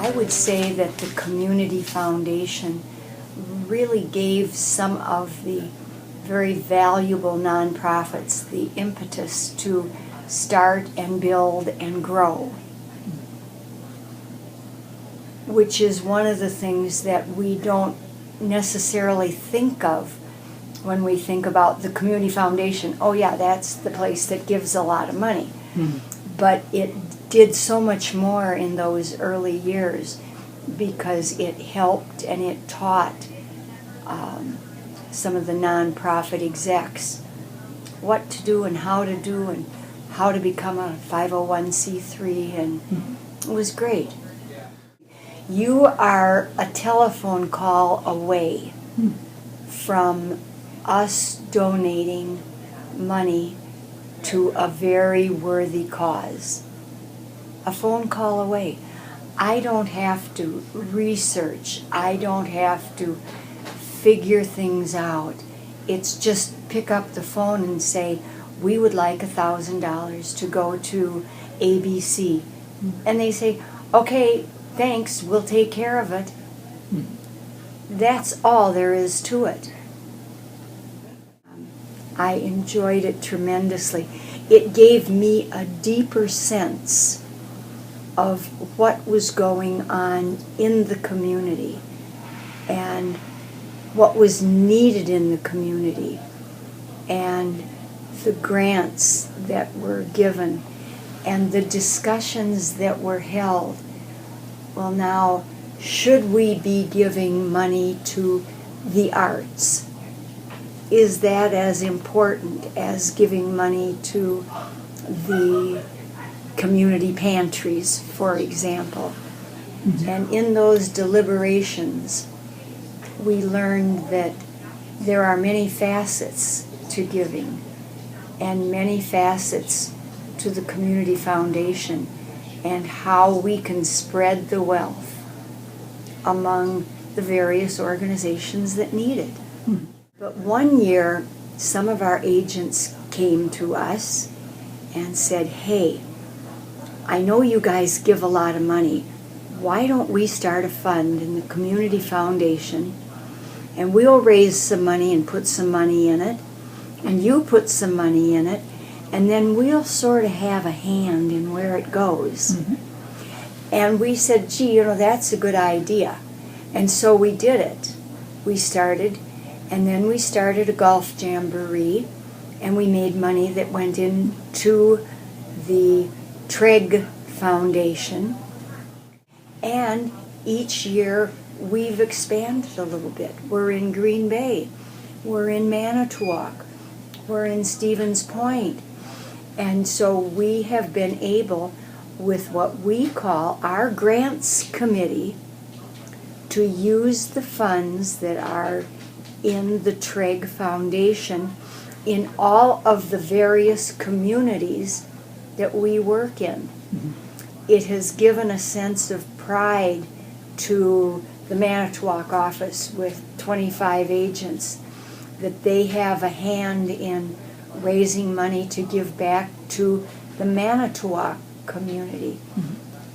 I would say that the Community Foundation really gave some of the very valuable nonprofits the impetus to start and build and grow, which is one of the things that we don't necessarily think of when we think about the Community Foundation. Oh yeah, that's the place that gives a lot of money. But it did so much more in those early years because it helped and it taught some of the nonprofit execs what to do and how to become a 501c3, and it was great. You are a telephone call away from us donating money to a very worthy cause. A phone call away. I don't have to research. I don't have to figure things out. It's just pick up the phone and say, we would like $1,000 to go to ABC. And they say, okay, thanks, we'll take care of it. That's all there is to it. I enjoyed it tremendously. It gave me a deeper sense of what was going on in the community and what was needed in the community and the grants that were given and the discussions that were held. Well, now, should we be giving money to the arts? Is that as important as giving money to the community pantries, for example? And in those deliberations, we learned that there are many facets to giving and many facets to the Community Foundation and how we can spread the wealth among the various organizations that need it. But one year, some of our agents came to us and said, hey, I know you guys give a lot of money. Why don't we start a fund in the Community Foundation, and we'll raise some money and put some money in it, and you put some money in it, and then we'll sort of have a hand in where it goes. And we said, gee, that's a good idea. And so we did it. We started, and then we started a golf jamboree, and we made money that went into the Treg Foundation. And each year we've expanded a little bit. We're in Green Bay. We're in Manitowoc. We're in Stevens Point. And so we have been able, with what we call our grants committee, to use the funds that are in the Treg Foundation in all of the various communities that we work in. It has given a sense of pride to the Manitowoc office with 25 agents that they have a hand in raising money to give back to the Manitowoc community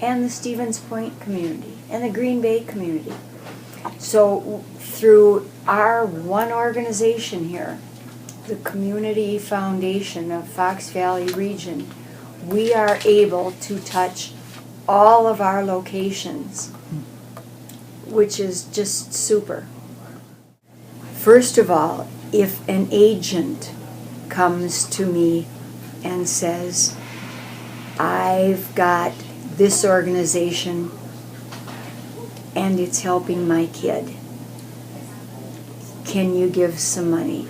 and the Stevens Point community and the Green Bay community. So through our one organization here, the Community Foundation of Fox Valley Region, we are able to touch all of our locations, which is just super. First of all, if an agent comes to me and says, I've got this organization and it's helping my kid, can you give some money?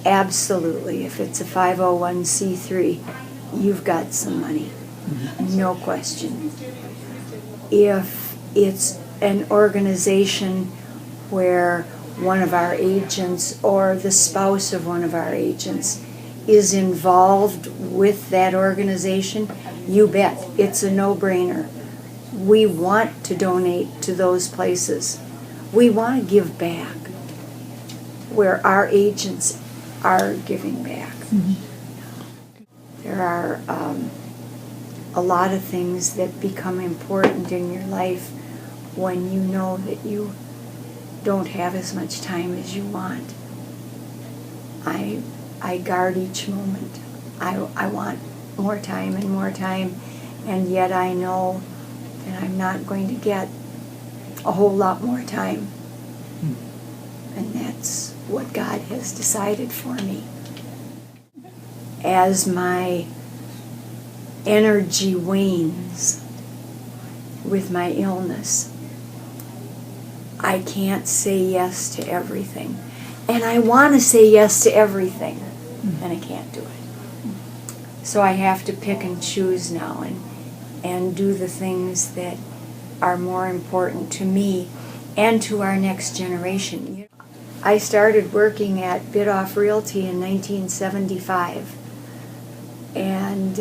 Absolutely. If it's a 501c3, you've got some money. No question. If it's an organization where one of our agents or the spouse of one of our agents is involved with that organization, you bet. It's a no-brainer. We want to donate to those places. We want to give back where our agents are giving back. There are a lot of things that become important in your life when you know that you don't have as much time as you want. I guard each moment. I want more time and more time, and yet I know that I'm not going to get a whole lot more time. And that's what God has decided for me. As my energy wanes with my illness, I can't say yes to everything. And I want to say yes to everything, and I can't do it. So I have to pick and choose now and do the things that are more important to me and to our next generation. I started working at Bytof Realty in 1975, and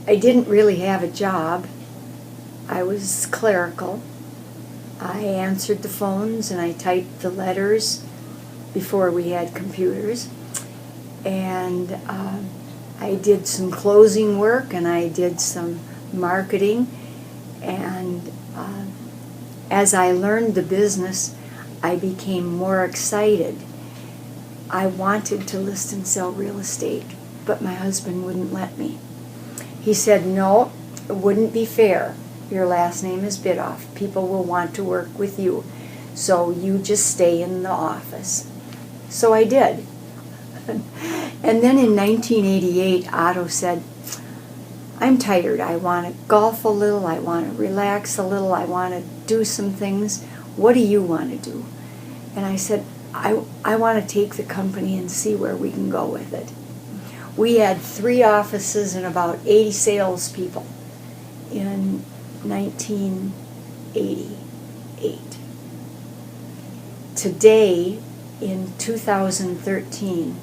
I didn't really have a job. I was clerical. I answered the phones and I typed the letters before we had computers, and I did some closing work and I did some marketing, and as I learned the business, I became more excited. I wanted to list and sell real estate, but my husband wouldn't let me. He said, no, it wouldn't be fair. Your last name is Bytof. People will want to work with you, so you just stay in the office. So I did. And then in 1988, Otto said, I'm tired. I want to golf a little. I want to relax a little. I want to do some things. What do you want to do? And I said, I want to take the company and see where we can go with it. We had 3 offices and about 80 salespeople in 1988. Today, in 2013,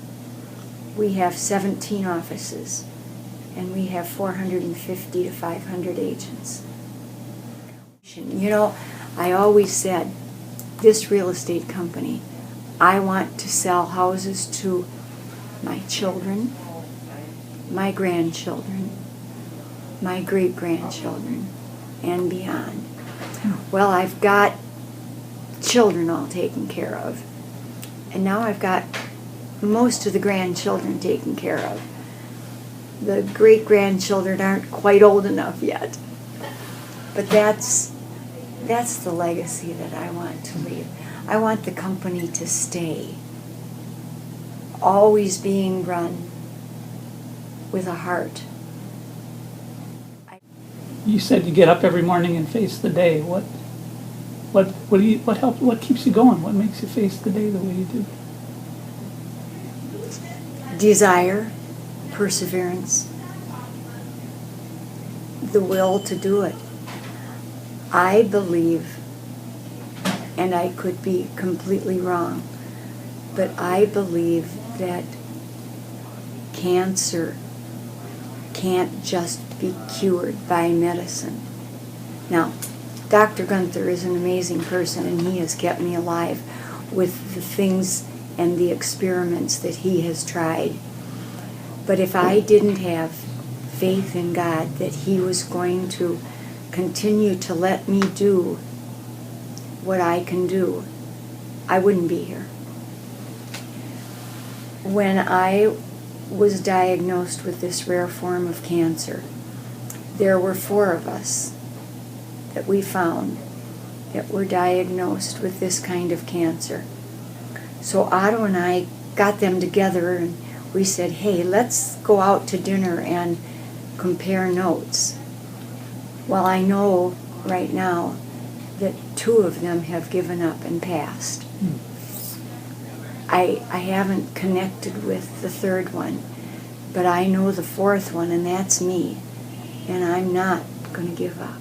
we have 17 offices, and we have 450 to 500 agents. You know, I always said, this real estate company, I want to sell houses to my children, my grandchildren, my great-grandchildren, and beyond. Well, I've got children all taken care of, and now I've got most of the grandchildren taken care of. The great-grandchildren aren't quite old enough yet, but that's the legacy that I want to leave. I want the company to stay, always being run with a heart. You said you get up every morning and face the day. What keeps you going? What makes you face the day the way you do? Desire, perseverance, the will to do it. I believe, and I could be completely wrong, but I believe that cancer can't just be cured by medicine. Now, Dr. Gunther is an amazing person, and he has kept me alive with the things and the experiments that he has tried. But if I didn't have faith in God that he was going to continue to let me do what I can do, I wouldn't be here. When I was diagnosed with this rare form of cancer, there were 4 of us that we found that were diagnosed with this kind of cancer. So Otto and I got them together and we said, hey, let's go out to dinner and compare notes. Well, I know right now that 2 of them have given up and passed. I haven't connected with the 3rd one, but I know the 4th one, and that's me, and I'm not going to give up.